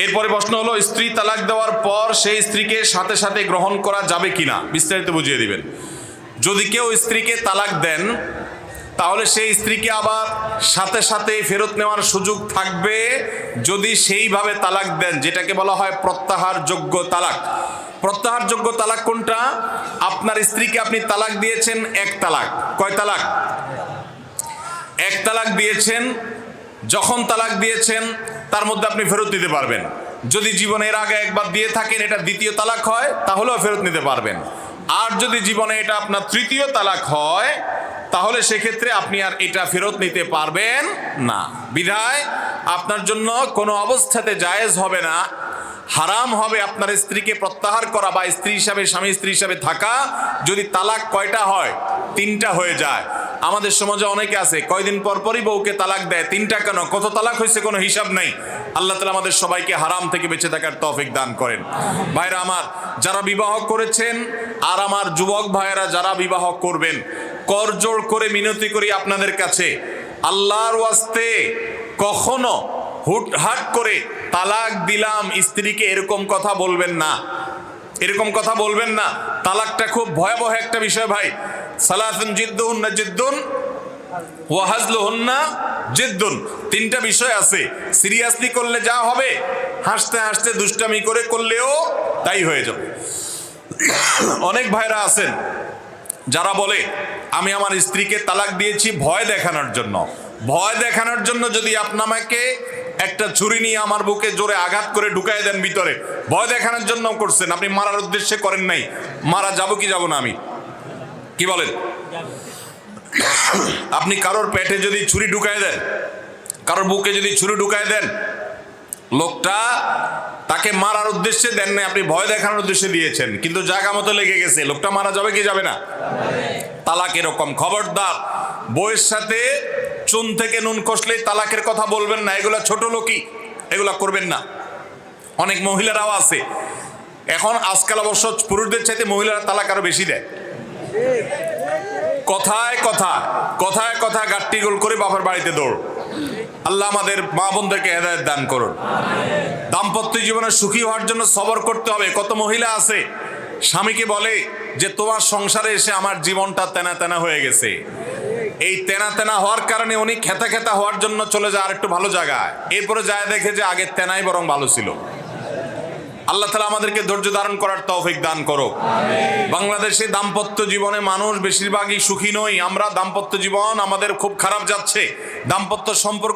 এরপরে প্রশ্ন হলো, স্ত্রী তালাক দেওয়ার পর সেই স্ত্রীকে সাথে সাথে গ্রহণ করা যাবে কিনা, বিস্তারিত বুঝিয়ে দিবেন। যদি কেউ স্ত্রীকে তালাক দেন তাহলে সেই স্ত্রীকে আবার সাথে সাথে ফেরত নেওয়ার সুযোগ থাকবে যদি সেইভাবে তালাক দেন, যেটাকে বলা হয় প্রত্যাহারযোগ্য তালাক। প্রত্যাহারযোগ্য তালাক কোনটা? আপনার স্ত্রীকে আপনি তালাক দিয়েছেন এক তালাক। কয় তালাক? এক তালাক দিয়েছেন। যখন তালাক দিয়েছেন তার মধ্যে আপনি ফেরত দিতে পারবেন। যদি জীবনের আগে একবার দিয়ে থাকেন, এটা দ্বিতীয় তালাক হয়, তাহলেও ফেরত নিতে পারবেন। আর যদি জীবনে এটা আপনার তৃতীয় তালাক হয় তাহলে সেক্ষেত্রে আপনি আর এটা ফেরত নিতে পারবেন না। বিধায় আপনার জন্য কোনো অবস্থাতে জায়েজ হবে না, হারাম হবে আপনার স্ত্রীকে প্রত্যাহার করা বা স্ত্রী হিসাবে, স্বামী স্ত্রী হিসাবে থাকা যদি তালাক কয়টা হয়? তিনটা হয়ে যায়। আমাদের সমাজে অনেকে আছে কয়দিন পর পরই বউকে তালাক দেয়। তিনটা কেন, কত তালাক হয়েছে কোনো হিসাব নেই। আল্লাহ তাআলা আমাদের সবাইকে হারাম থেকে বেঁচে থাকার তৌফিক দান করেন। ভাইরা আমার, যারা বিবাহ করেছেন আর আমার যুবক ভাইয়েরা যারা বিবাহ করবেন, করজোড় করে মিনতি করি আপনাদের কাছে, আল্লাহর ওয়াস্তে কখনো হুটহাট করে তালাক দিলাম স্ত্রীকে এরকম কথা বলবেন না। এরকম কথা বলবেন না। তালাকটা খুব ভয়াবহ একটা বিষয় ভাই। সালাতুন জিদ্দুহুন্না জিদ্দুন ওয়া হাজলুহুন্না জিদ্দুন, তিনটা বিষয় আছে। সিরিয়াসলি করলে যা হবে, হাসতে হাসতে দুষ্টামি করে করলেও তাই হয়ে যাবে। অনেক ভাইরা আছেন যারা বলে আমি আমার স্ত্রীকে তালাক দিয়েছি ভয় দেখানোর জন্য। ভয় দেখানোর জন্য যদি আপনাকে একটা ছুরি নিয়ে আমার বুকে জোরে আঘাত করে ঢুকাই দেন ভিতরে, ভয় দেখানোর জন্য করছেন, আপনি মারার উদ্দেশ্যে করেন নাই। মারা যাবো কি যাব না আমি? কি বলেন? আপনি কারোর পেটে যদি ছুরি ঢুকাই দেন, কারোর বুকে যদি ছুরি ঢুকাই দেন, লোকটা তাকে মারার উদ্দেশ্যে দেন নাই, আপনি ভয় দেখানোর উদ্দেশ্যে দিয়েছেন, কিন্তু জায়গা মতো লেগে গেছে, লোকটা মারা যাবে কি যাবে না? তালাক এরকম। খবরদার, বউয়ের সাথে চুন থেকে নুন কষলেই তালাকের কথা বলবেন না। এগুলা ছোট লোকই, এগুলা করবেন না। অনেক মহিলারাও আছে এখন, আজকাল অবশ্য পুরুষদের চাইতে মহিলারা তালাক আরো বেশি দেয়। কথায় কথা কথায় কথা গাট্টি গোল করে বাবার বাড়িতে দৌড়। আল্লাহ আমাদের মা বোনদেরকে হেদায়েত দান করুন। দাম্পত্য জীবনে সুখী হওয়ার জন্য সবর করতে হবে। কত মহিলা আছে স্বামীকে বলে যে তোমার সংসারে এসে আমার জীবনটা তেনা তেনা হয়ে গেছে। এই তেনা তেনা হওয়ার কারণে উনি খেতা খেতা হওয়ার জন্য চলে যায় আর একটু ভালো জায়গায়, এরপরে যায় দেখে যে আগের তেনাই বরং ভালো ছিল। আল্লাহ তাআলা আমাদেরকে ধৈর্য ধারণ করার তৌফিক দান করুক। বাংলাদেশে দাম্পত্য জীবনে মানুষ বেশিরভাগই সুখী নই আমরা। দাম্পত্য জীবন আমাদের খুব খারাপ যাচ্ছে। দাম্পত্য সম্পর্ক